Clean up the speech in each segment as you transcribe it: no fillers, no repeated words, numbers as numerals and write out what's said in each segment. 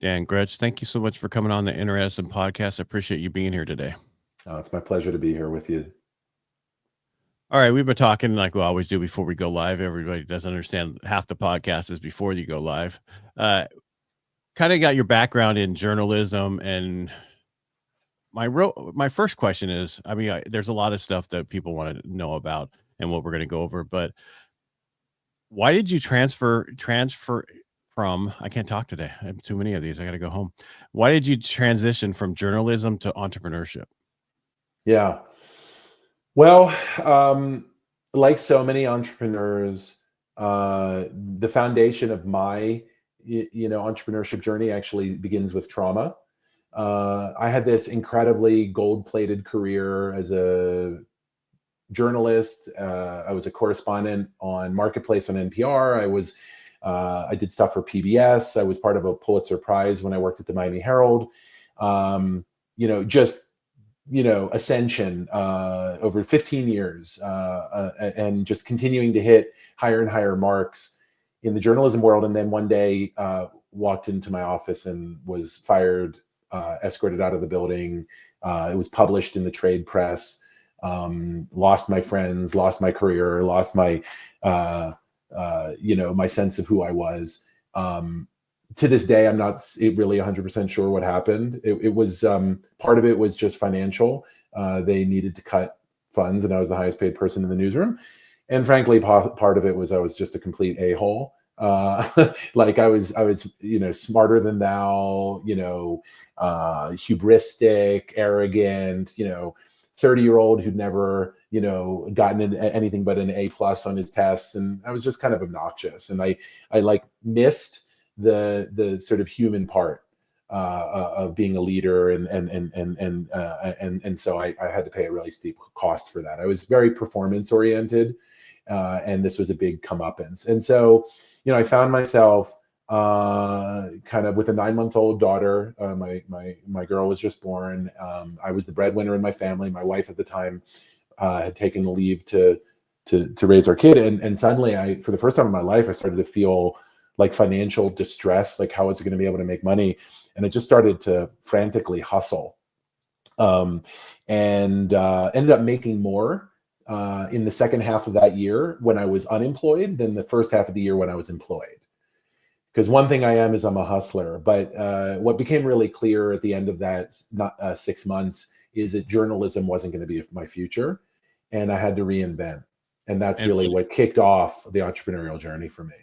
Dan Grech, thank you so much for coming on the Inner Edison Podcast. I appreciate you being here today. It's my pleasure to be here with you. All right, we've been talking like we always do before we go live. Everybody doesn't understand half the podcast is before you go live. Kind of got your background in journalism, and my first question is, there's a lot of stuff that people want to know about and what we're going to go over, but why did you transfer from, I can't talk today. I have too many of these. I got to go home. Why did you transition from journalism to entrepreneurship? Yeah. Well, like so many entrepreneurs, the foundation of my, entrepreneurship journey actually begins with trauma. I had this incredibly gold-plated career as a journalist. I was a correspondent on Marketplace on NPR. I did stuff for PBS. I was part of a Pulitzer Prize when I worked at the Miami Herald. Ascension over 15 years, and just continuing to hit higher and higher marks in the journalism world. And then one day walked into my office and was fired, escorted out of the building. It was published in the trade press. Lost my friends, lost my career, lost my, my sense of who I was. To this day, I'm not really 100% sure what happened. It was part of it was just financial. They needed to cut funds, and I was the highest paid person in the newsroom. And frankly, part of it was I was just a complete a-hole. Like I was, smarter than thou, hubristic, arrogant, 30-year-old who'd never, gotten anything but an A+ on his tests. And I was just kind of obnoxious. And I missed the sort of human part of being a leader. And so I had to pay a really steep cost for that. I was very performance oriented. And this was a big comeuppance. And so, I found myself kind of with a 9-month-old daughter. My girl was just born. I was the breadwinner in my family. My wife at the time had taken the leave to raise our kid. And suddenly for the first time in my life, I started to feel like financial distress, like how was I going to be able to make money? And I just started to frantically hustle, and ended up making more in the second half of that year when I was unemployed than the first half of the year when I was employed. Because one thing I am is I'm a hustler. But what became really clear at the end of that 6 months is that journalism wasn't going to be my future, and I had to reinvent. And that's really what kicked off the entrepreneurial journey for me.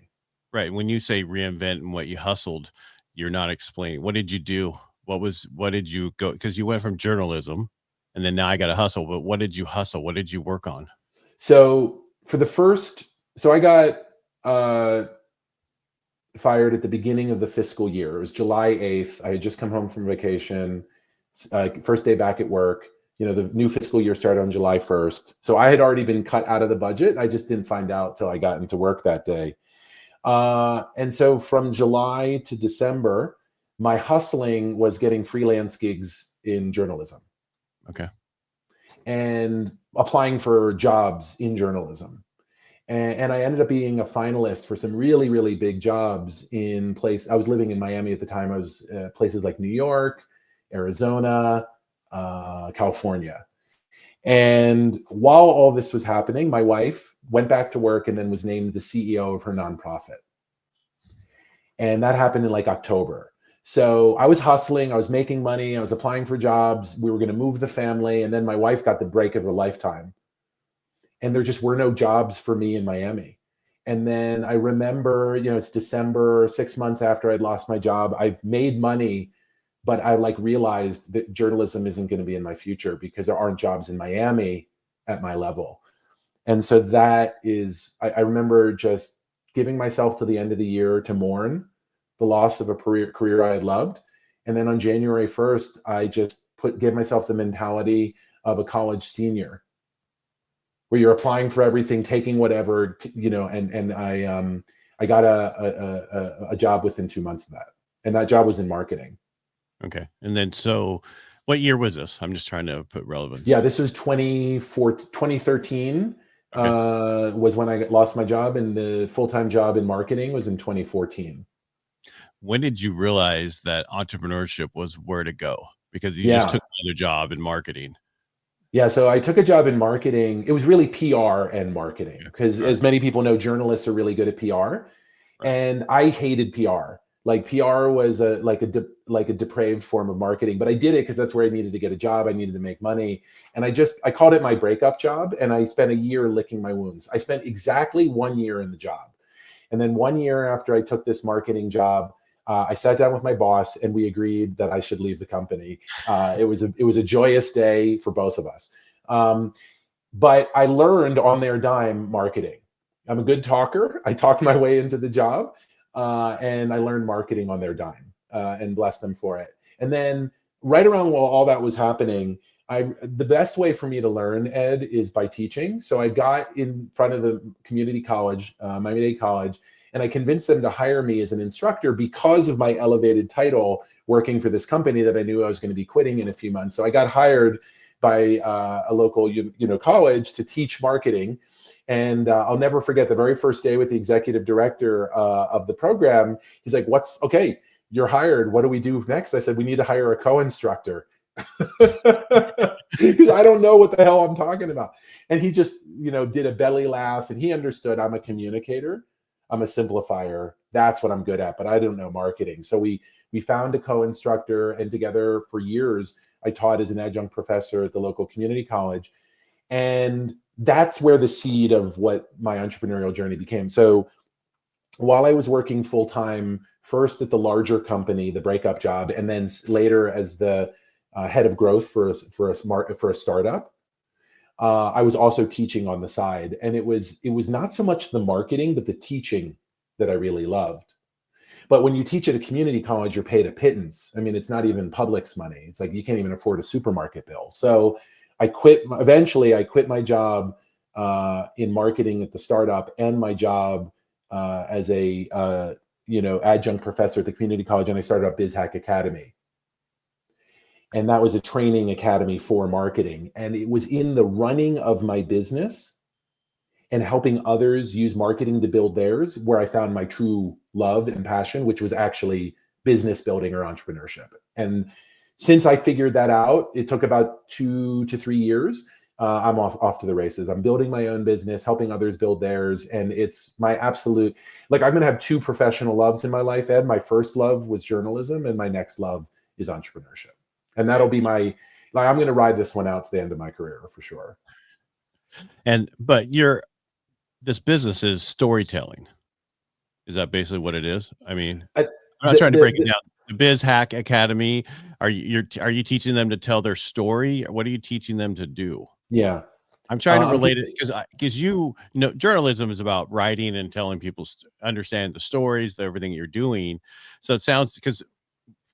Right. When you say reinvent and what you hustled, you're not explaining. What did you do? What did you go? Because you went from journalism and then now I got to hustle. But what did you hustle? What did you work on? So I got fired at the beginning of the fiscal year. It was July 8th. I had just come home from vacation, first day back at work. The new fiscal year started on July 1st. So I had already been cut out of the budget. I just didn't find out till I got into work that day. And so from July to December, my hustling was getting freelance gigs in journalism. Okay. And applying for jobs in journalism. And I ended up being a finalist for some really, really big jobs I was living in Miami at the time. I was places like New York, Arizona, California. And while all this was happening, my wife went back to work and then was named the CEO of her nonprofit. And that happened in like October. So I was hustling, I was making money, I was applying for jobs. We were going to move the family. And then my wife got the break of her lifetime. And there just were no jobs for me in Miami. And then I remember, it's December, 6 months after I'd lost my job. I've made money, but I realized that journalism isn't going to be in my future because there aren't jobs in Miami at my level. And so that is, I remember just giving myself to the end of the year to mourn the loss of a career I had loved. And then on January 1st, I just gave myself the mentality of a college senior, where you're applying for everything, taking whatever, and I got a job within 2 months of that. And that job was in marketing. Okay. And then, so what year was this? I'm just trying to put relevance. Yeah, this was 2013. Okay. Was when I lost my job, and the full-time job in marketing was in 2014. when did you realize that entrepreneurship was where to go? Because you just Yeah. took another job in marketing. Yeah, so I took a job in marketing. It was really PR and marketing Yeah. because, All right. as many people know, journalists are really good at PR, Right. and I hated PR. Like PR was like a depraved form of marketing, but I did it because that's where I needed to get a job. I needed to make money, and I called it my breakup job, and I spent a year licking my wounds. I spent exactly 1 year in the job, and then 1 year after I took this marketing job, I sat down with my boss and we agreed that I should leave the company. It was a joyous day for both of us. But I learned on their dime marketing. I'm a good talker. I talked my way into the job, and I learned marketing on their dime, and blessed them for it. And then right around while all that was happening, the best way for me to learn, Ed, is by teaching. So I got in front of the community college, Miami-Dade College, and I convinced them to hire me as an instructor because of my elevated title working for this company that I knew I was going to be quitting in a few months. So I got hired by a local college to teach marketing. And I'll never forget the very first day with the executive director of the program. He's like, okay, you're hired. What do we do next? I said, we need to hire a co-instructor. Because I don't know what the hell I'm talking about. And he just, did a belly laugh, and he understood I'm a communicator. I'm a simplifier. That's what I'm good at, but I don't know marketing. So we found a co-instructor, and together for years, I taught as an adjunct professor at the local community college. And that's where the seed of what my entrepreneurial journey became. So while I was working full-time, first at the larger company, the breakup job, and then later as the head of growth for a startup, I was also teaching on the side. And it was not so much the marketing, but the teaching that I really loved. But when you teach at a community college, you're paid a pittance. I mean, it's not even public's money. It's like you can't even afford a supermarket bill. So eventually I quit my job in marketing at the startup and my job as a adjunct professor at the community college, and I started up Biz Hack Academy. And that was a training academy for marketing. And it was in the running of my business and helping others use marketing to build theirs where I found my true love and passion, which was actually business building or entrepreneurship. And since I figured that out, it took about 2 to 3 years. I'm off to the races. I'm building my own business, helping others build theirs. And it's my absolute, I'm going to have 2 professional loves in my life, Ed. My first love was journalism, and my next love is entrepreneurship. And that'll be I'm going to ride this one out to the end of my career for sure. But this business is storytelling. Is that basically what it is? I mean, I'm not trying to break it down. The Biz Hack Academy, are you teaching them to tell their story? What are you teaching them to do? Yeah. I'm trying to relate it because journalism is about writing and telling people understand the stories, everything you're doing. So it sounds, because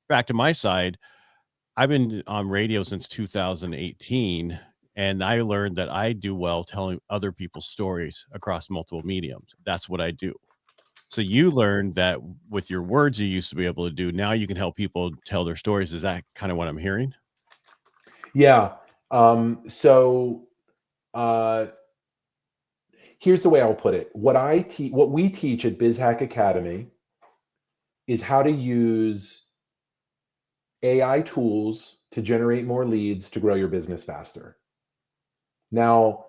back to my side, I've been on radio since 2018, and I learned that I do well telling other people's stories across multiple mediums. That's what I do. So you learned that with your words you used to be able to do, now you can help people tell their stories. Is that kind of what I'm hearing? Yeah. Here's the way I'll put it. What we teach at Biz Hack Academy is how to use AI tools to generate more leads to grow your business faster. Now,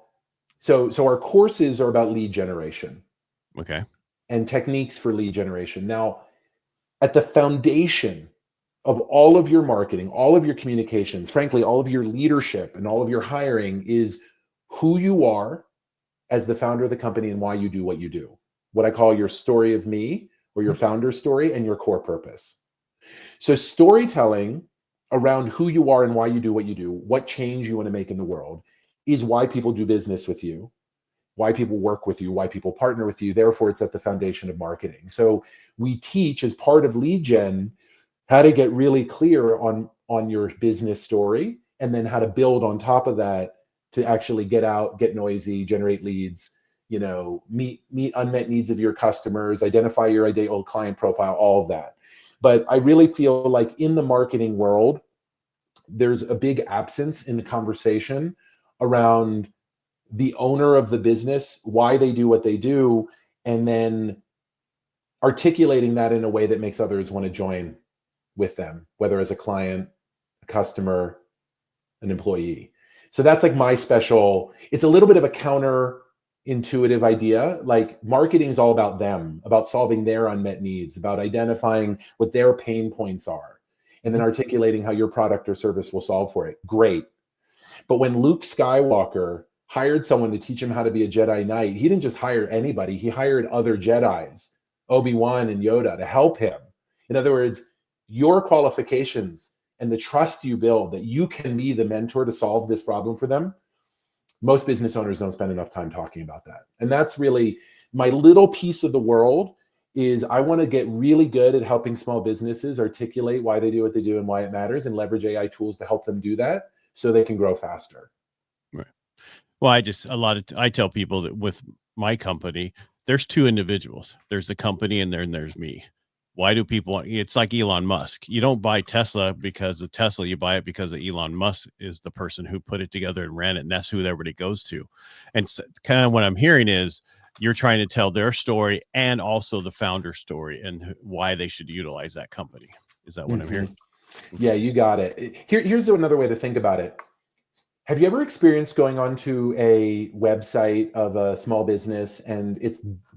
so our courses are about lead generation. Okay. And techniques for lead generation. Now, at the foundation of all of your marketing, all of your communications, frankly, all of your leadership and all of your hiring is who you are as the founder of the company and why you do what you do. What I call your story of me, or your founder's story, and your core purpose. So storytelling around who you are and why you do what you do, what change you want to make in the world, is why people do business with you, why people work with you, why people partner with you. Therefore, it's at the foundation of marketing. So we teach, as part of lead gen, how to get really clear on your business story, and then how to build on top of that to actually get out, get noisy, generate leads, meet unmet needs of your customers, identify your ideal client profile, all of that. But I really feel like in the marketing world, there's a big absence in the conversation around the owner of the business, why they do what they do, and then articulating that in a way that makes others want to join with them, whether as a client, a customer, an employee. So that's like my special, it's a little bit of a counterintuitive idea. Like marketing is all about them, about solving their unmet needs, about identifying what their pain points are, and then articulating how your product or service will solve for it. Great. But when Luke Skywalker hired someone to teach him how to be a Jedi Knight, he didn't just hire anybody, he hired other Jedis, Obi-Wan and Yoda, to help him. In other words, your qualifications and the trust you build that you can be the mentor to solve this problem for them, most business owners don't spend enough time talking about that. And that's really my little piece of the world. Is I want to get really good at helping small businesses articulate why they do what they do and why it matters, and leverage AI tools to help them do that so they can grow faster. Right. Well, I tell people that with my company, there's two individuals. There's the company and there's me. Why do people want, it's like Elon Musk. You don't buy Tesla because of Tesla. You buy it because of Elon Musk is the person who put it together and ran it. And that's who everybody goes to. And so, kind of what I'm hearing is you're trying to tell their story and also the founder's story and why they should utilize that company. Is that what I'm hearing? Yeah, you got it. Here's another way to think about it. Have you ever experienced going onto a website of a small business and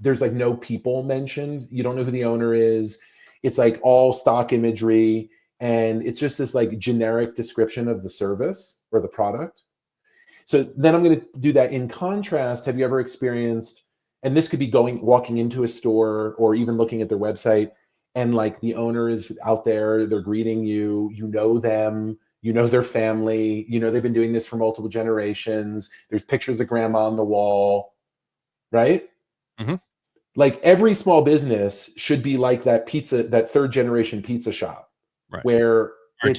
there's like no people mentioned? You don't know who the owner is. It's like all stock imagery, and it's just this like generic description of the service or the product. So then I'm going to do that in contrast. Have you ever experienced, and this could be walking into a store or even looking at their website, and like the owner is out there, they're greeting you, you know them, you know their family, you know they've been doing this for multiple generations. There's pictures of grandma on the wall, right? Mm-hmm. Like every small business should be like that third generation pizza shop, right? Where or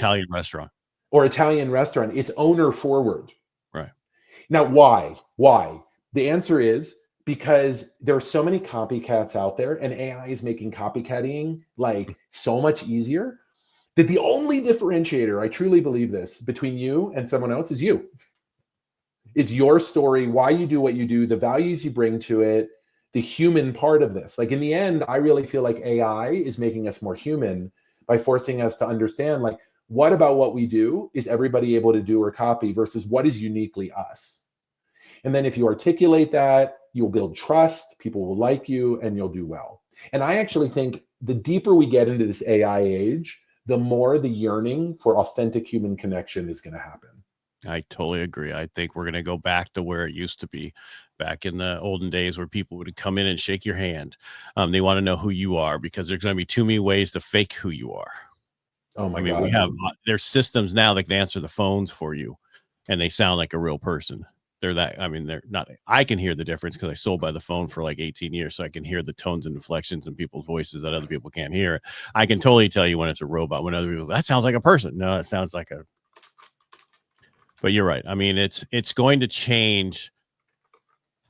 Italian restaurant. It's owner forward. Right. Now, why? The answer is because there are so many copycats out there, and AI is making copycatting like so much easier, that the only differentiator, I truly believe this, between you and someone else is you. Is your story, why you do what you do, the values you bring to it, the human part of this. Like in the end, I really feel like AI is making us more human by forcing us to understand, like, what about what we do is everybody able to do or copy versus what is uniquely us. And then if you articulate that, you'll build trust, people will like you, and you'll do well. And I actually think the deeper we get into this AI age, the more the yearning for authentic human connection is going to happen. I totally agree. I think we're going to go back to where it used to be back in the olden days, where people would come in and shake your hand. They want to know who you are because there's going to be too many ways to fake who you are. Oh my God. There's systems now that can answer the phones for you and they sound like a real person. They're not, I can hear the difference because I sold by the phone for like 18 years. So I can hear the tones and inflections in people's voices that other people can't hear. I can totally tell you when it's a robot, when other people, that sounds like a person. No, it sounds like but you're right. I mean, it's going to change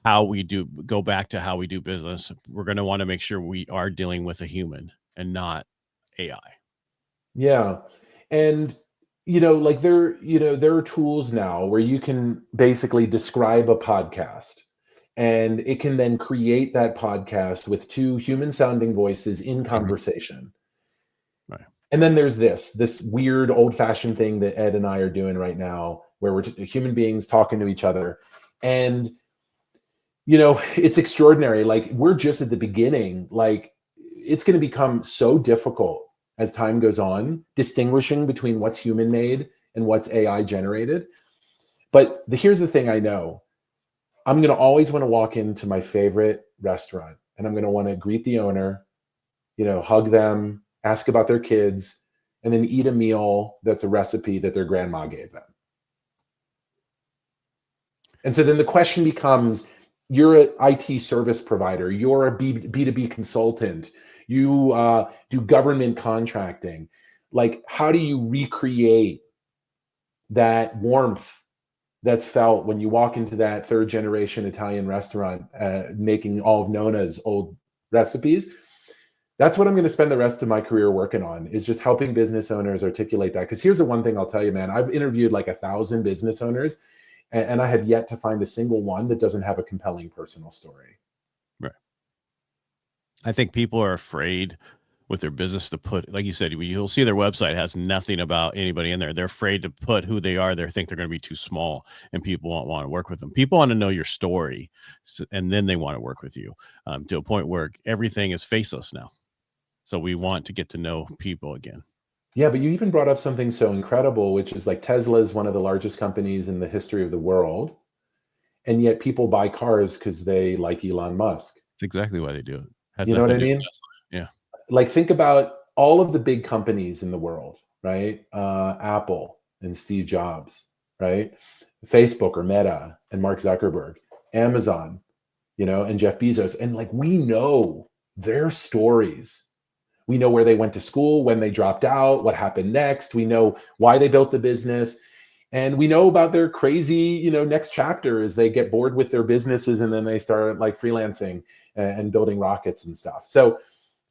how we go back to how we do business. We're going to want to make sure we are dealing with a human and not AI. Yeah. And like there are tools now where you can basically describe a podcast, and it can then create that podcast with two human sounding voices in conversation. Right. And then there's this weird old fashioned thing that Ed and I are doing right now, where we're human beings talking to each other. And, it's extraordinary. Like we're just at the beginning. Like it's going to become so difficult as time goes on, distinguishing between what's human made and what's AI generated. But here's the thing I know. I'm going to always want to walk into my favorite restaurant, and I'm going to want to greet the owner, hug them, ask about their kids, and then eat a meal that's a recipe that their grandma gave them. And so then the question becomes, you're an IT service provider, you're a B2B consultant, you do government contracting. Like, how do you recreate that warmth that's felt when you walk into that third generation Italian restaurant making all of Nona's old recipes? That's what I'm going to spend the rest of my career working on, is just helping business owners articulate that. Because here's the one thing I'll tell you, man, I've interviewed like 1,000 business owners, and I have yet to find a single one that doesn't have a compelling personal story. Right. I think people are afraid with their business to put, like you said, you'll see their website has nothing about anybody in there. They're afraid to put who they are. They think they're going to be too small and people won't want to work with them. People want to know your story, and then they want to work with you, to a point where everything is faceless now. So we want to get to know people again. Yeah, but you even brought up something so incredible, which is like Tesla is one of the largest companies in the history of the world. And yet people buy cars because they like Elon Musk. That's exactly why they do it. Has You know what nothing I to do with mean? Tesla. Yeah. Like think about all of the big companies in the world, right? Apple and Steve Jobs, right? Facebook or Meta and Mark Zuckerberg, Amazon, and Jeff Bezos. And like we know their stories. We know where they went to school, when they dropped out, what happened next. We know why they built the business. And we know about their crazy, next chapter as they get bored with their businesses and then they start like freelancing and building rockets and stuff. So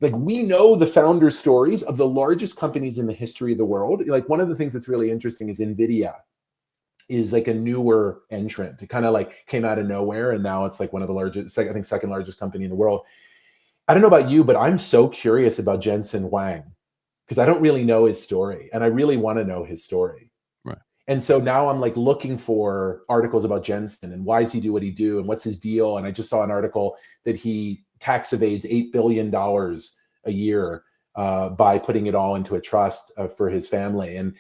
like we know the founder stories of the largest companies in the history of the world. Like one of the things that's really interesting is NVIDIA is like a newer entrant. It kind of like came out of nowhere. And now it's like one of the largest, I think second largest company in the world. I don't know about you, but I'm so curious about Jensen Huang because I don't really know his story and I really want to know his story. Right. And so now I'm like looking for articles about Jensen and why does he do what he do and what's his deal. And I just saw an article that he tax evades $8 billion a year by putting it all into a trust for his family. And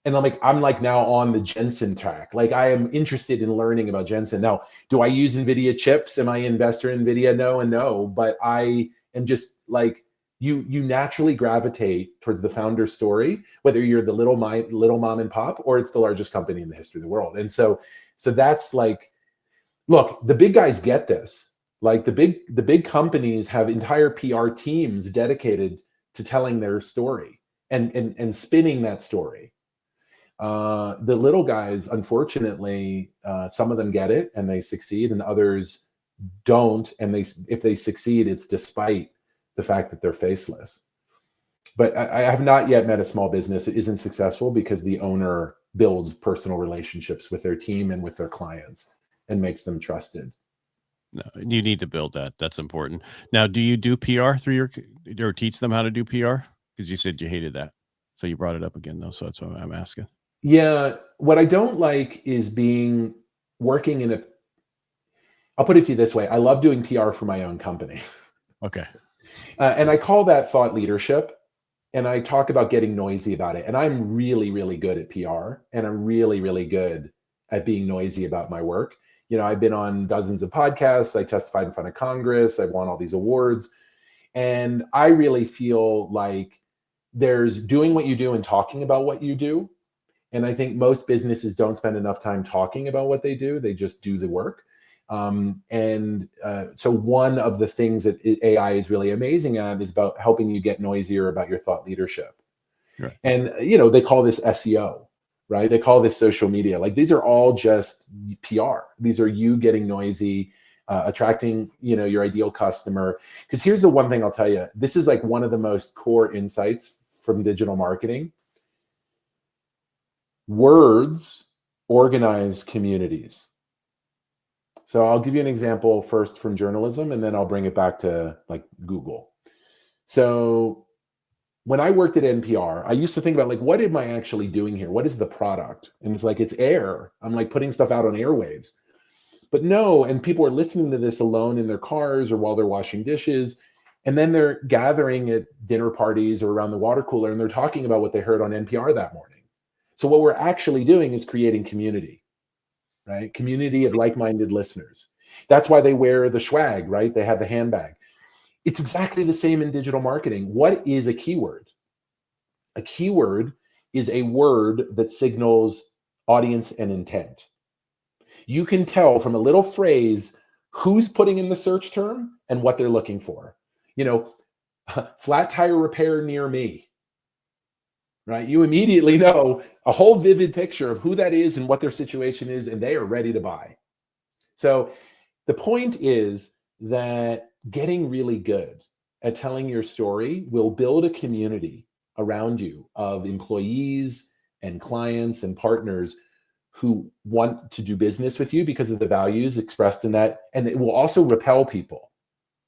I'm like now on the Jensen track. Like I am interested in learning about Jensen. Now, do I use NVIDIA chips? Am I an investor in NVIDIA? No and no. But I am just like you naturally gravitate towards the founder story, whether you're the little mom and pop or it's the largest company in the history of the world. And so that's like, look, the big guys get this. Like the big companies have entire PR teams dedicated to telling their story and spinning that story. The little guys, unfortunately, some of them get it and they succeed and others don't. And if they succeed, it's despite the fact that they're faceless. But I have not yet met a small business that isn't successful because the owner builds personal relationships with their team and with their clients and makes them trusted. No, you need to build that. That's important. Now, do you do PR or teach them how to do PR? Because you said you hated that. So you brought it up again though. So that's what I'm asking. Yeah. What I don't like is working in I'll put it to you this way. I love doing PR for my own company. Okay. And I call that thought leadership. And I talk about getting noisy about it. And I'm really, really good at PR. And I'm really, really good at being noisy about my work. I've been on dozens of podcasts. I testified in front of Congress. I've won all these awards. And I really feel like there's doing what you do and talking about what you do. And I think most businesses don't spend enough time talking about what they do. They just do the work. So one of the things that AI is really amazing at is about helping you get noisier about your thought leadership. Right. And, they call this SEO, right? They call this social media. Like these are all just PR. These are you getting noisy, attracting, your ideal customer. Because here's the one thing I'll tell you, this is like one of the most core insights from digital marketing. Words organize communities. So I'll give you an example first from journalism, and then I'll bring it back to like Google. So when I worked at NPR, I used to think about like, what am I actually doing here? What is the product? And it's like, it's air. I'm like putting stuff out on airwaves. But no, and people are listening to this alone in their cars or while they're washing dishes. And then they're gathering at dinner parties or around the water cooler, and they're talking about what they heard on NPR that morning. So what we're actually doing is creating community, right? Community of like-minded listeners. That's why they wear the swag, right? They have the handbag. It's exactly the same in digital marketing. What is a keyword? A keyword is a word that signals audience and intent. You can tell from a little phrase who's putting in the search term and what they're looking for. Flat tire repair near me. Right? You immediately know a whole vivid picture of who that is and what their situation is, and they are ready to buy. So the point is that getting really good at telling your story will build a community around you of employees and clients and partners who want to do business with you because of the values expressed in that. And it will also repel people,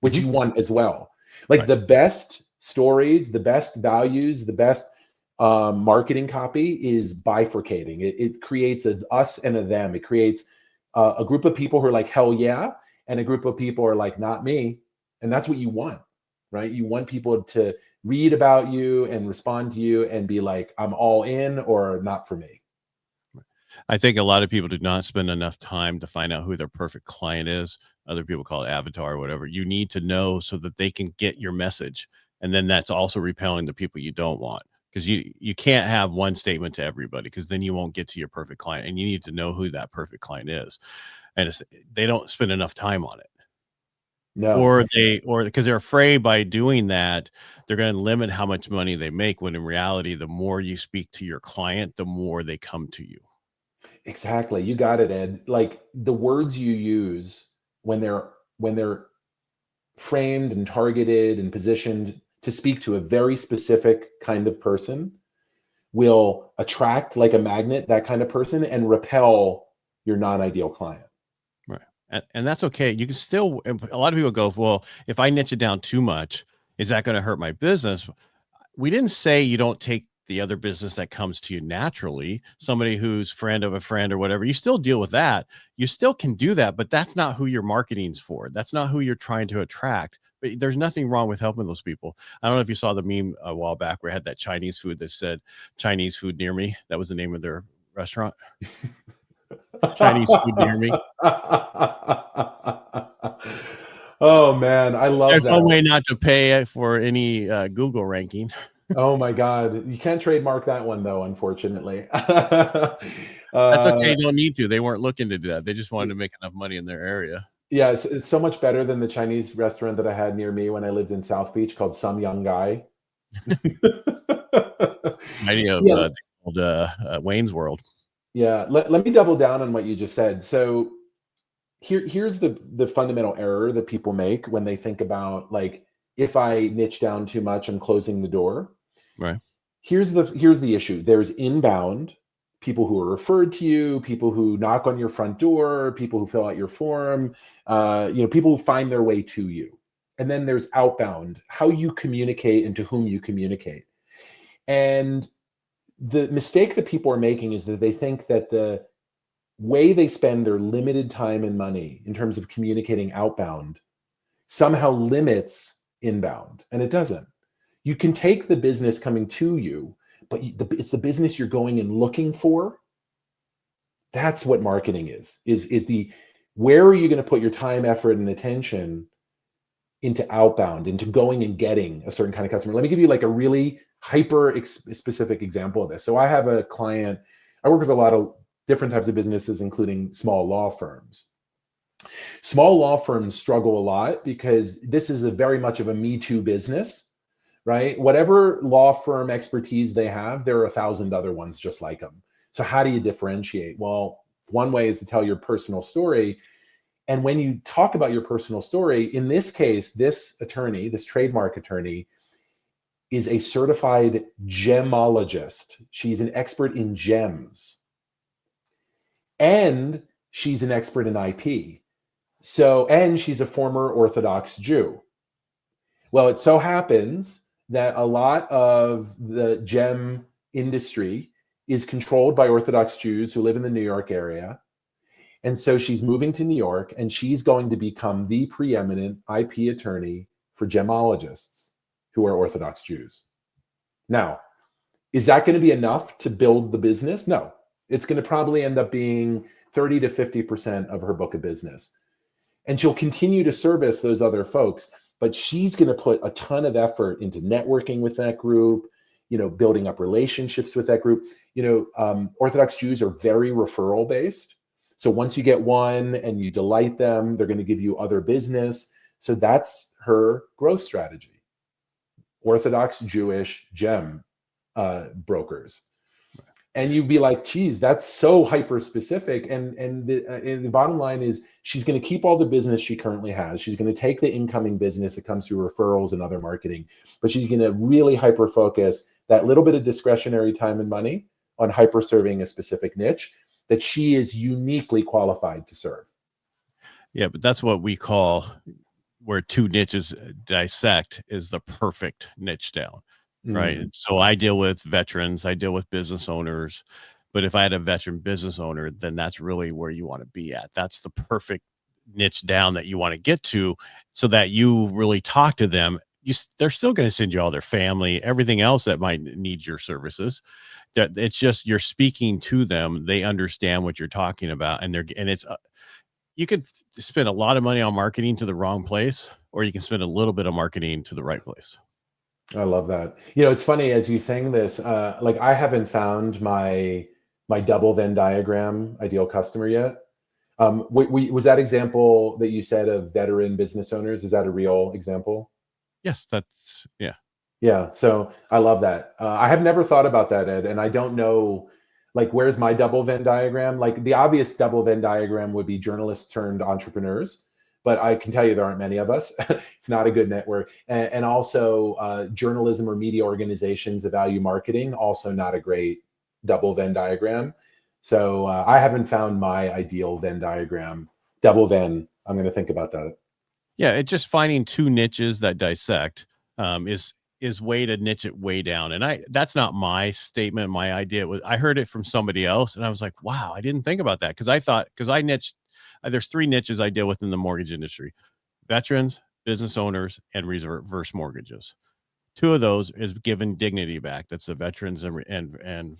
which you want as well. Like the best stories, the best values, the best marketing copy is bifurcating. It creates a us and a them. It creates a group of people who are like, hell yeah, and a group of people are like, not me. And that's what you want, right? You want people to read about you and respond to you and be like, I'm all in or not for me. I think a lot of people do not spend enough time to find out who their perfect client is. Other people call it avatar or whatever. You need to know so that they can get your message. And then that's also repelling the people you don't want, because you can't have one statement to everybody, because then you won't get to your perfect client, and you need to know who that perfect client is. And they don't spend enough time on it. No. Or because they're afraid by doing that, they're going to limit how much money they make, when in reality, the more you speak to your client, the more they come to you. Exactly. You got it, Ed. Like the words you use when they're framed and targeted and positioned to speak to a very specific kind of person will attract, like a magnet, that kind of person, and repel your non-ideal client. Right. And that's okay. You can still, a lot of people go, well, if I niche it down too much, is that going to hurt my business? We didn't say you don't take the other business that comes to you naturally, somebody who's friend of a friend or whatever. You still deal with that. You still can do that, but that's not who your marketing's for. That's not who you're trying to attract. But there's nothing wrong with helping those people. I don't know if you saw the meme a while back where it had that Chinese food that said Chinese food near me. That was the name of their restaurant. Chinese food near me. Oh man, I love There's that. no way not to pay for any Google ranking. Oh my God. You can't trademark that one though, unfortunately. That's okay. You don't need to. They weren't looking to do that. They just wanted to make enough money in their area. Yeah, it's so much better than the Chinese restaurant that I had near me when I lived in South Beach called Some Young Guy. Idea of the old Wayne's World. Yeah, let me double down on what you just said. So here's the fundamental error that people make when they think about, like, if I niche down too much, I'm closing the door. Right. Here's the issue. There's inbound people who are referred to you, people who knock on your front door, people who fill out your form, people who find their way to you. And then there's outbound, how you communicate and to whom you communicate. And the mistake that people are making is that they think that the way they spend their limited time and money in terms of communicating outbound somehow limits inbound, and it doesn't. You can take the business coming to you, but it's the business you're going and looking for. That's what marketing is where are you going to put your time, effort, and attention into outbound, into going and getting a certain kind of customer. Let me give you like a really hyper specific example of this. So I have a client, I work with a lot of different types of businesses, including small law firms. Small law firms struggle a lot because this is a very much of a Me Too business, right? Whatever law firm expertise they have, there are 1,000 other ones just like them. So how do you differentiate? Well, one way is to tell your personal story. And when you talk about your personal story, in this case, this attorney, this trademark attorney, is a certified gemologist. She's an expert in gems. And she's an expert in IP. And she's a former Orthodox Jew. Well, it so happens that a lot of the gem industry is controlled by Orthodox Jews who live in the New York area. And so she's moving to New York, and she's going to become the preeminent IP attorney for gemologists who are Orthodox Jews. Now, is that going to be enough to build the business? No. It's going to probably end up being 30 to 50% of her book of business. And she'll continue to service those other folks, but she's going to put a ton of effort into networking with that group, building up relationships with that group. Orthodox Jews are very referral based. So once you get one and you delight them, they're going to give you other business. So that's her growth strategy. Orthodox Jewish gem brokers. And you'd be like, geez, that's so hyper specific. And the bottom line is she's going to keep all the business she currently has. She's going to take the incoming business that comes through referrals and other marketing, but she's going to really hyper focus that little bit of discretionary time and money on hyper serving a specific niche that she is uniquely qualified to serve. Yeah, but that's what we call where two niches dissect is the perfect niche down, right? Mm. So I deal with veterans, I deal with business owners, but if I had a veteran business owner, then that's really where you want to be at. That's the perfect niche down that you want to get to, so that you really talk to them. They're still going to send you all their family, everything else that might need your services. That it's just you're speaking to them. They understand what you're talking about, and it's you could spend a lot of money on marketing to the wrong place, or you can spend a little bit of marketing to the right place. I love that. It's funny as you think this, like I haven't found my double Venn diagram ideal customer yet. Was that example that you said of veteran business owners? Is that a real example? Yes, that's yeah. Yeah. So I love that. I have never thought about that, Ed, and I don't know, like, where's my double Venn diagram? Like the obvious double Venn diagram would be journalists turned entrepreneurs, but I can tell you there aren't many of us. It's not a good network. And also journalism or media organizations that value marketing, also not a great double Venn diagram. So I haven't found my ideal Venn diagram. Double Venn. I'm going to think about that. Yeah, it's just finding two niches that dissect is way to niche it way down. And that's not my statement. My idea was I heard it from somebody else, and I was like, wow, I didn't think about that, because I niched. There's three niches I deal with in the mortgage industry: veterans, business owners, and reverse mortgages. Two of those is giving dignity back. That's the veterans and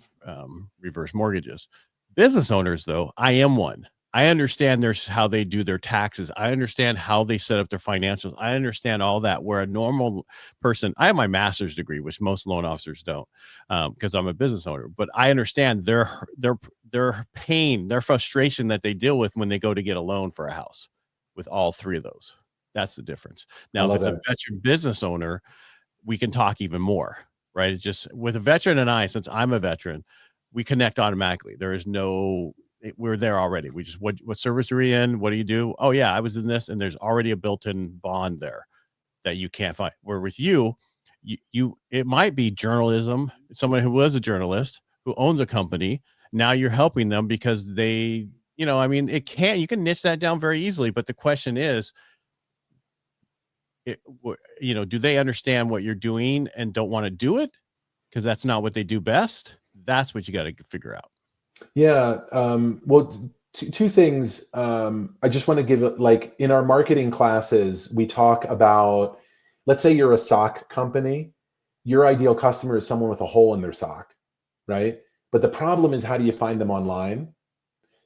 reverse mortgages. Business owners, though, I am one. I understand how they do their taxes. I understand how they set up their financials. I understand all that. Where a normal person, I have my master's degree, which most loan officers don't, because I'm a business owner. But I understand their pain, their frustration that they deal with when they go to get a loan for a house. With all three of those, that's the difference. I Now, if love it's a that. veteran business owner, we can talk even more, right? It's just with a veteran and I, since I'm a veteran, we connect automatically. There is no, we're there already. We just, what service are you in? What do you do? Oh yeah, I was in this, and there's already a built-in bond there that you can't find. Where with you, it might be journalism, someone who was a journalist who owns a company. Now you're helping them because they, I mean, you can niche that down very easily. But the question is, do they understand what you're doing and don't want to do it because that's not what they do best? That's what you got to figure out. Yeah. Well, two things. I just want to give it, like, in our marketing classes, we talk about, let's say you're a sock company. Your ideal customer is someone with a hole in their sock, right? But the problem is, how do you find them online?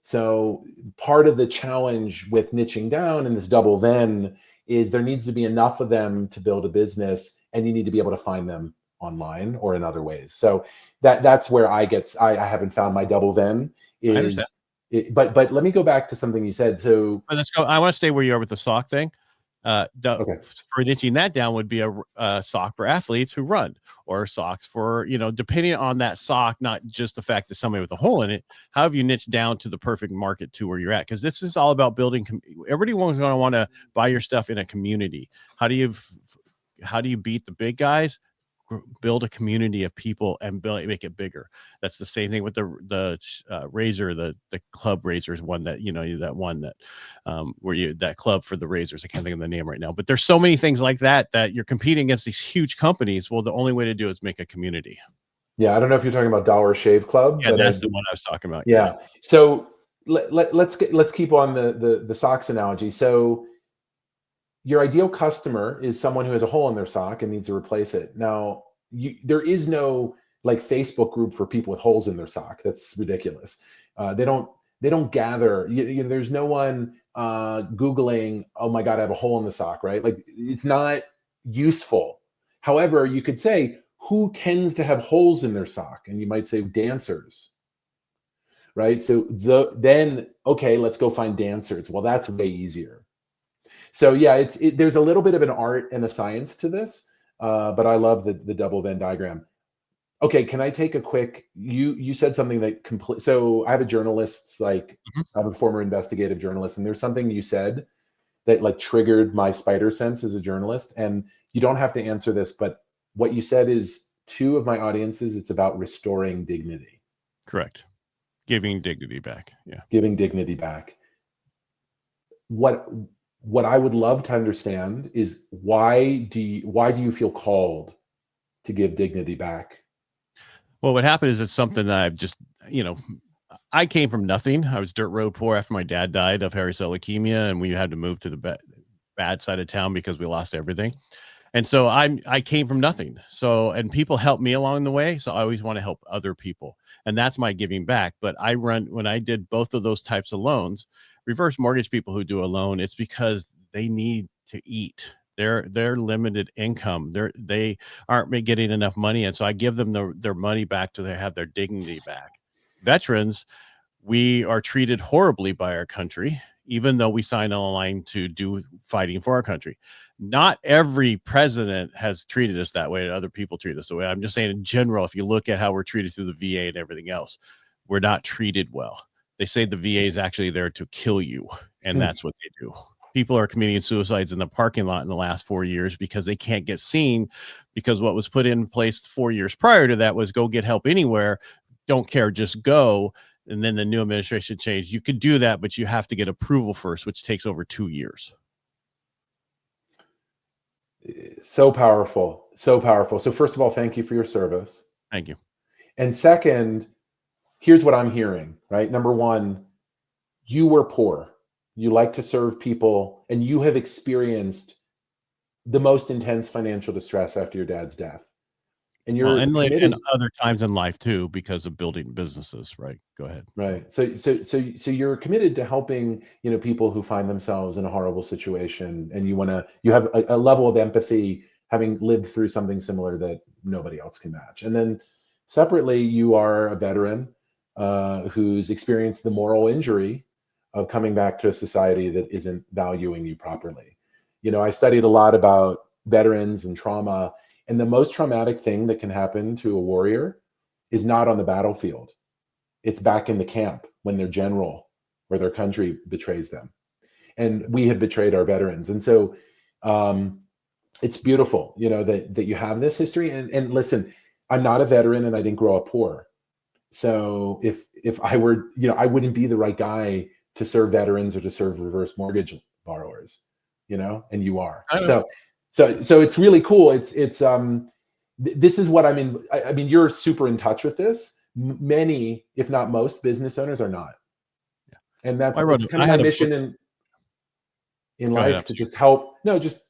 So part of the challenge with niching down in this double Venn is there needs to be enough of them to build a business, and you need to be able to find them online or in other ways. So that's where I haven't found my double Venn I understand. but let me go back to something you said. So Let's go. I want to stay where you are with the sock thing. okay. For niching that down would be a sock for athletes who run, or socks for, depending on that sock, not just the fact that somebody with a hole in it. How have you niched down to the perfect market to where you're at? Because this is all about building. Everybody going to want to buy your stuff in a community. How do you beat the big guys? Build a community of people and make it bigger. That's the same thing with the razor, the club razors one that, that one that that club for the razors. I can't think of the name right now, but there's so many things like that you're competing against these huge companies. Well, the only way to do it is make a community. Yeah. I don't know if you're talking about Dollar Shave Club, Yeah, but that's the one I was talking about. yeah. So let's keep on the socks analogy. So your ideal customer is someone who has a hole in their sock and needs to replace it. Now, there is no, like, Facebook group for people with holes in their sock. That's ridiculous. They don't gather. There's no one Googling, oh my God, I have a hole in the sock, right? Like, it's not useful. However, you could say, who tends to have holes in their sock? And you might say dancers, right? So then, okay, let's go find dancers. Well, that's way easier. So yeah, there's a little bit of an art and a science to this, but I love the double Venn diagram. Okay, can I take a quick? You said something that So I have a journalist, like, I'm a former investigative journalist, and there's something you said that, like, triggered my spider sense as a journalist. And you don't have to answer this, but what you said is, two of my audiences, it's about restoring dignity. Correct. Giving dignity back. Yeah. Giving dignity back. What what I would love to understand is why do you feel called to give dignity back? Well, what happened is it's something that I've just, you know, I came from nothing. I was dirt road poor after my dad died of hairy cell leukemia, and we had to move to the bad side of town because we lost everything. And so I came from nothing. So, and people helped me along the way. So I always want to help other people. And that's my giving back. But when I did both of those types of loans, reverse mortgage people who do a loan, it's because they need to eat. They're limited income. They aren't getting enough money. And so I give them their money back to have their dignity back. Veterans, we are treated horribly by our country, even though we signed on the line to do fighting for our country. Not every president has treated us that way. Other people treat us that way. I'm just saying in general, if you look at how we're treated through the VA and everything else, we're not treated well. They say the VA is actually there to kill you, and that's what they do. People are committing suicides in the parking lot in the last 4 years because they can't get seen, because what was put in place 4 years prior to that was go get help anywhere. Don't care, just go. And then the new administration changed. You could do that, but you have to get approval first, which takes over 2 years. So powerful. So powerful. So first of all, thank you for your service. Thank you. And second, here's what I'm hearing, right? Number one, you were poor. You like to serve people, and you have experienced the most intense financial distress after your dad's death. And you're and other times in life too, because of building businesses, right? Go ahead. Right. So you're committed to helping, people who find themselves in a horrible situation, and you have a level of empathy, having lived through something similar that nobody else can match. And then separately, you are a veteran who's experienced the moral injury of coming back to a society that isn't valuing you properly. I studied a lot about veterans and trauma. And the most traumatic thing that can happen to a warrior is not on the battlefield. It's back in the camp when their general or their country betrays them. And we have betrayed our veterans. And so it's beautiful, that you have this history. And listen, I'm not a veteran and I didn't grow up poor. So if I were, I wouldn't be the right guy to serve veterans or to serve reverse mortgage borrowers, and you are. So it's really cool. This is what I mean, you're super in touch with this. Many, if not most, business owners are not. Yeah. And that's kind of my mission in life, to just help. No, just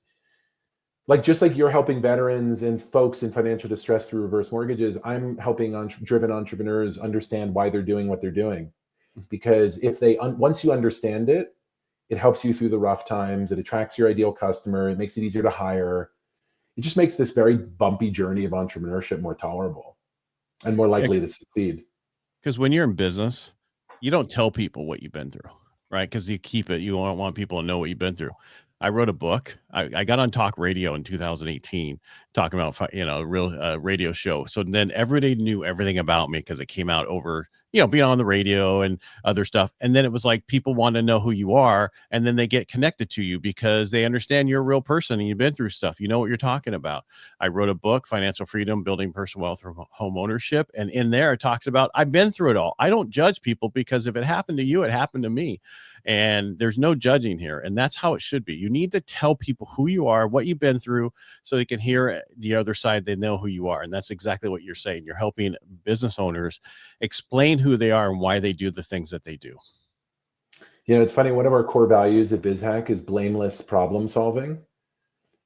like you're helping veterans and folks in financial distress through reverse mortgages. I'm helping driven entrepreneurs understand why they're doing what they're doing, because if once you understand it, it helps you through the rough times. It attracts your ideal customer. It makes it easier to hire. It just makes this very bumpy journey of entrepreneurship more tolerable and more likely to succeed. Because when you're in business, you don't tell people what you've been through, right? Because you keep it. You don't want people to know what you've been through. I wrote a book. I got on talk radio in 2018 talking about, a real radio show. So then everybody knew everything about me because it came out over, being on the radio and other stuff. And then it was like people want to know who you are, and then they get connected to you because they understand you're a real person and you've been through stuff. You know what you're talking about. I wrote a book, Financial Freedom, Building Personal Wealth from Home Ownership. And in there it talks about, I've been through it all. I don't judge people, because if it happened to you, it happened to me. And there's no judging here. And that's how it should be. You need to tell people who you are, what you've been through, so they can hear the other side. They know who you are. And that's exactly what you're saying. You're helping business owners explain who they are and why they do the things that they do. It's funny. One of our core values at Biz Hack is blameless problem solving.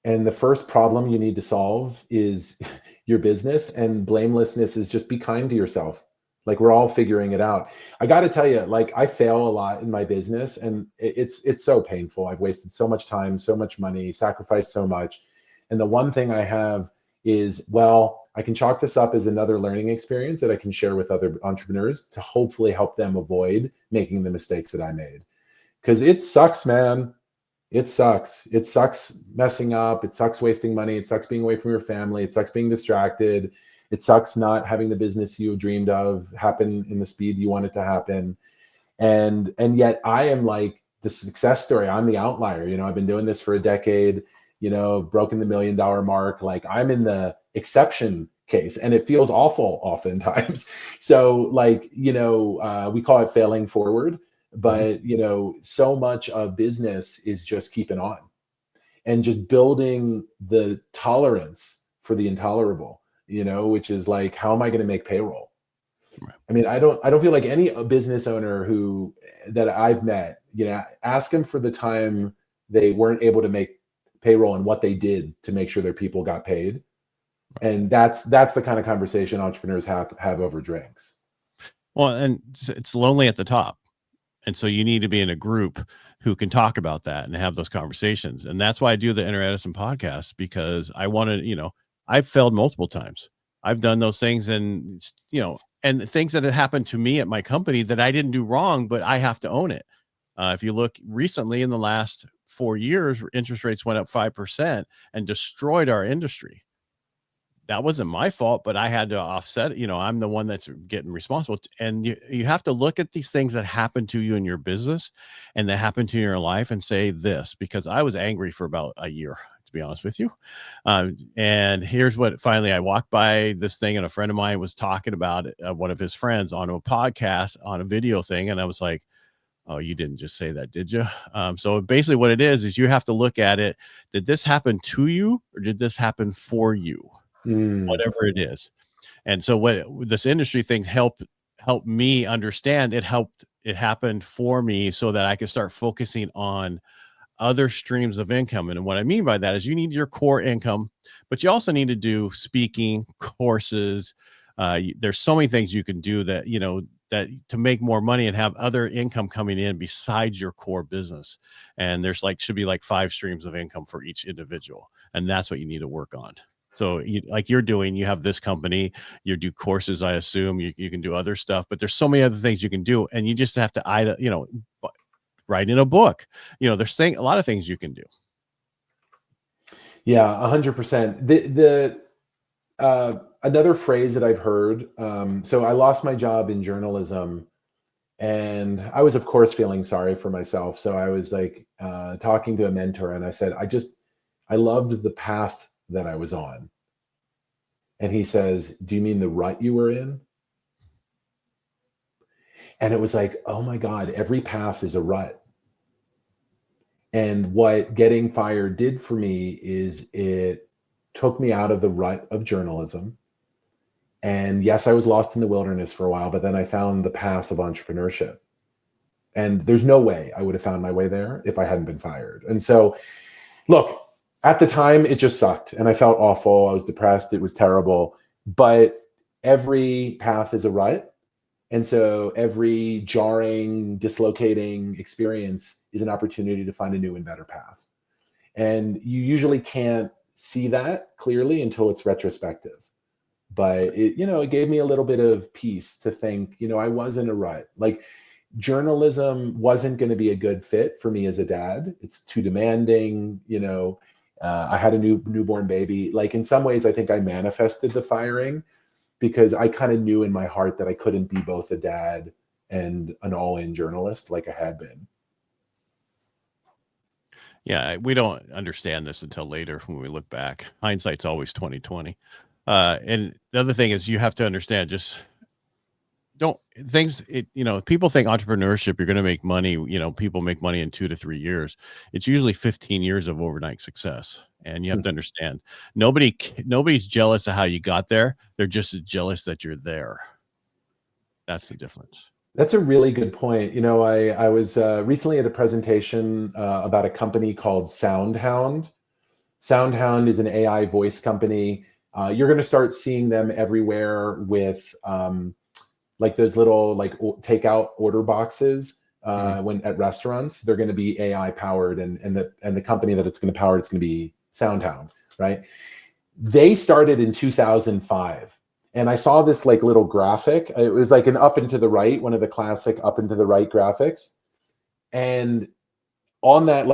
And the first problem you need to solve is your business. And blamelessness is just be kind to yourself. Like, we're all figuring it out. I got to tell you, I fail a lot in my business, and it's so painful. I've wasted so much time, so much money, sacrificed so much. And the one thing I have is, I can chalk this up as another learning experience that I can share with other entrepreneurs to hopefully help them avoid making the mistakes that I made. Because it sucks, man. It sucks. It sucks messing up. It sucks wasting money. It sucks being away from your family. It sucks being distracted. It sucks not having the business you dreamed of happen in the speed you want it to happen. And yet I am like the success story. I'm the outlier. I've been doing this for a decade, broken the $1 million mark. Like, I'm in the exception case, and it feels awful oftentimes. So we call it failing forward. But, you know, so much of business is just keeping on and just building the tolerance for the intolerable, you know, which is like, how am I going to make payroll? I mean, I don't feel like any business owner that I've met, you know, ask them for the time they weren't able to make payroll and what they did to make sure their people got paid. And that's the kind of conversation entrepreneurs have over drinks. Well, and it's lonely at the top. And so you need to be in a group who can talk about that and have those conversations. And that's why I do the Inner Edison podcast, because I wanted, you know, I've failed multiple times. I've done those things, and, you know, and things that have happened to me at my company that I didn't do wrong, but I have to own it. If you look recently in the last 4 years, interest rates went up 5% and destroyed our industry. That wasn't my fault, but I had to offset it. You know, I'm the one that's getting responsible. And you have to look at these things that happen to you in your business and that happen to you in your life and say this, because I was angry for about a year, to be honest with you. And here's what finally I walked by this thing, and a friend of mine was talking about it, one of his friends on a podcast, on a video thing. And I was like, oh, you didn't just say that, did you? So basically what it is you have to look at it. Did this happen to you, or did this happen for you? Whatever it is. And so what this industry thing helped me understand, it happened for me so that I could start focusing on other streams of income. And what I mean by that is you need your core income, but you also need to do speaking, courses. There's so many things you can do that, you know, that to make more money and have other income coming in besides your core business. And there's should be 5 streams of income for each individual. And that's what you need to work on. So like you're doing, you have this company, you do courses, I assume you can do other stuff, but there's so many other things you can do. And you just have to, you know, write in a book, you know, there's a lot of things you can do. Yeah, 100%. Another phrase that I've heard, so I lost my job in journalism, and I was, of course, feeling sorry for myself. So I was talking to a mentor, and I said, I loved the path that I was on. And he says, do you mean the rut you were in? And it was like, oh my God, every path is a rut. And what getting fired did for me is it took me out of the rut of journalism. And yes, I was lost in the wilderness for a while, but then I found the path of entrepreneurship. And there's no way I would have found my way there if I hadn't been fired. And so, look, at the time, it just sucked and I felt awful. I was depressed. It was terrible. But every path is a rut. And so every jarring, dislocating experience is an opportunity to find a new and better path. And you usually can't see that clearly until it's retrospective. But it gave me a little bit of peace to think, I was in a rut. Like, journalism wasn't going to be a good fit for me as a dad. It's too demanding, I had a newborn baby. Like, in some ways, I think I manifested the firing because I kind of knew in my heart that I couldn't be both a dad and an all-in journalist like I had been. Yeah, we don't understand this until later when we look back. Hindsight's always 20/20. And the other thing is you have to understand, people think entrepreneurship, you're going to make money. People make money in 2 to 3 years. It's usually 15 years of overnight success. And you have to understand, nobody's jealous of how you got there. They're just jealous that you're there. That's the difference. That's a really good point. I was recently at a presentation about a company called SoundHound. SoundHound is an AI voice company. You're going to start seeing them everywhere with those little takeout order boxes when at restaurants. They're going to be AI powered, and the company that it's going to power, it's going to be SoundHound, right? They started in 2005. And I saw this little graphic. It was an up and to the right, one of the classic up and to the right graphics. And on that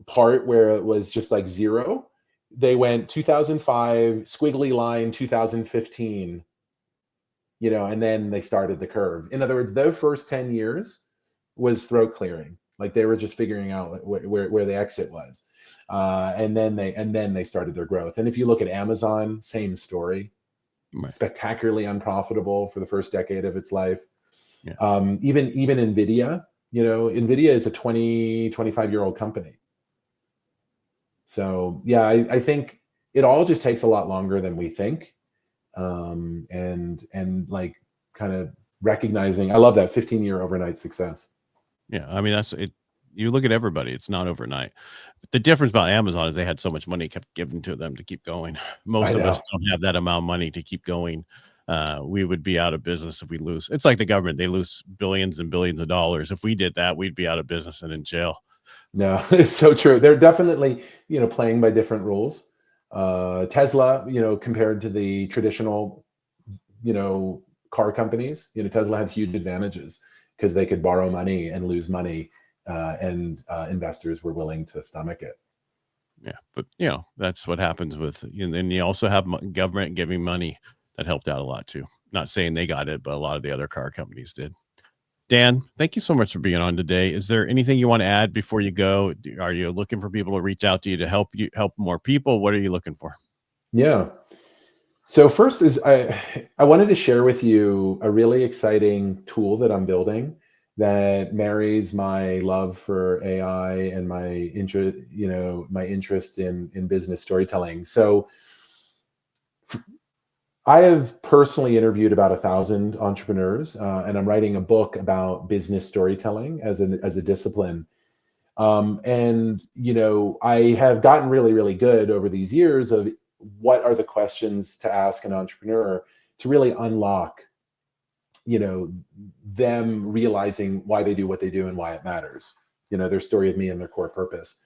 part where it was just 0, they went 2005, squiggly line, 2015, and then they started the curve. In other words, their first 10 years was throat clearing. They were just figuring out where the exit was. And then they started their growth. And if you look at Amazon, same story. Right. Spectacularly unprofitable for the first decade of its life. Yeah. Even NVIDIA, NVIDIA is a 25-year-old company. So yeah, I think it all just takes a lot longer than we think. And like kind of recognizing, I love that 15-year overnight success. Yeah. I mean, that's it. You look at everybody, it's not overnight. But the difference about Amazon is they had so much money kept given to them to keep going. Most of us don't have that amount of money to keep going. We would be out of business if we lose. It's like the government. They lose billions and billions of dollars. If we did that, we'd be out of business and in jail. No, it's so true. They're definitely, playing by different rules. Tesla, compared to the traditional, car companies, Tesla had huge advantages because they could borrow money and lose money, and investors were willing to stomach it. Yeah, but that's what happens with, and then you also have government giving money that helped out a lot too. Not saying they got it, but a lot of the other car companies did. Dan, thank you so much for being on today. Is there anything you want to add before you go? Are you looking for people to reach out to you to help more people? What are you looking for? Yeah. So first is I wanted to share with you a really exciting tool that I'm building that marries my love for AI and my interest in business storytelling. So I have personally interviewed about 1,000 entrepreneurs, and I'm writing a book about business storytelling as a discipline. And I have gotten really, really good over these years of what are the questions to ask an entrepreneur to really unlock, them realizing why they do what they do and why it matters, their story of me and their core purpose.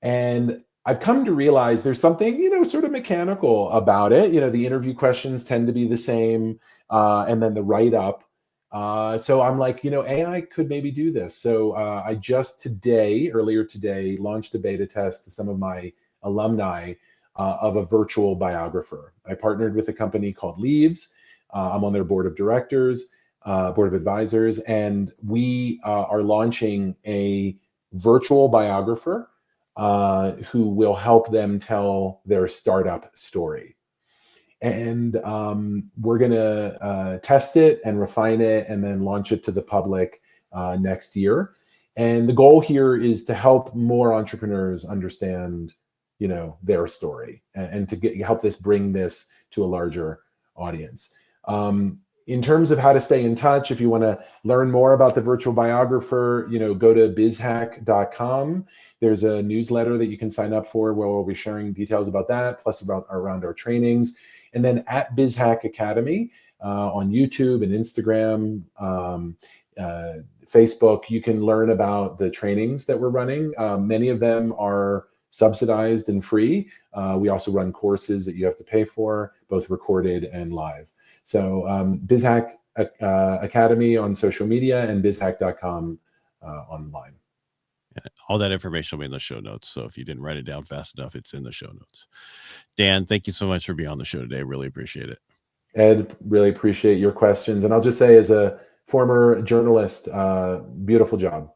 And I've come to realize there's something, sort of mechanical about it. The interview questions tend to be the same, and then the write-up. So I'm like, AI could maybe do this. So I just earlier today, launched a beta test to some of my alumni of a virtual biographer. I partnered with a company called Leaves. I'm on their board of directors, board of advisors, and we are launching a virtual biographer who will help them tell their startup story. And we're going to test it and refine it and then launch it to the public next year. And the goal here is to help more entrepreneurs understand, their story and to help bring this to a larger audience. In terms of how to stay in touch, if you want to learn more about the virtual biographer, go to bizhack.com. There's a newsletter that you can sign up for where we'll be sharing details about that, plus around our trainings. And then at Biz Hack Academy on YouTube and Instagram, Facebook, you can learn about the trainings that we're running. Many of them are subsidized and free. We also run courses that you have to pay for, both recorded and live. So Biz Hack Academy on social media and bizhack.com online. All that information will be in the show notes. So if you didn't write it down fast enough, it's in the show notes. Dan, thank you so much for being on the show today. Really appreciate it. Ed, really appreciate your questions. And I'll just say, as a former journalist, beautiful job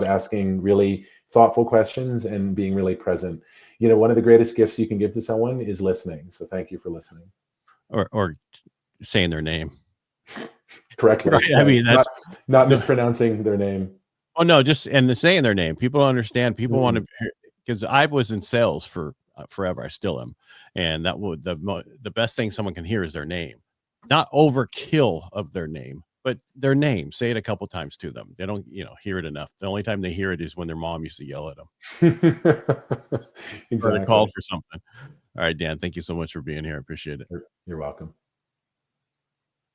asking really thoughtful questions and being really present. One of the greatest gifts you can give to someone is listening. So thank you for listening. Or saying their name correctly. Right. I mean, that's not mispronouncing their name. Oh no, just saying their name. People understand. People want to, because I was in sales for forever. I still am, and that would the best thing someone can hear is their name, not overkill of their name, but their name. Say it a couple times to them. They don't, hear it enough. The only time they hear it is when their mom used to yell at them. Exactly. Or they called for something. All right, Dan, thank you so much for being here. I appreciate it. You're welcome.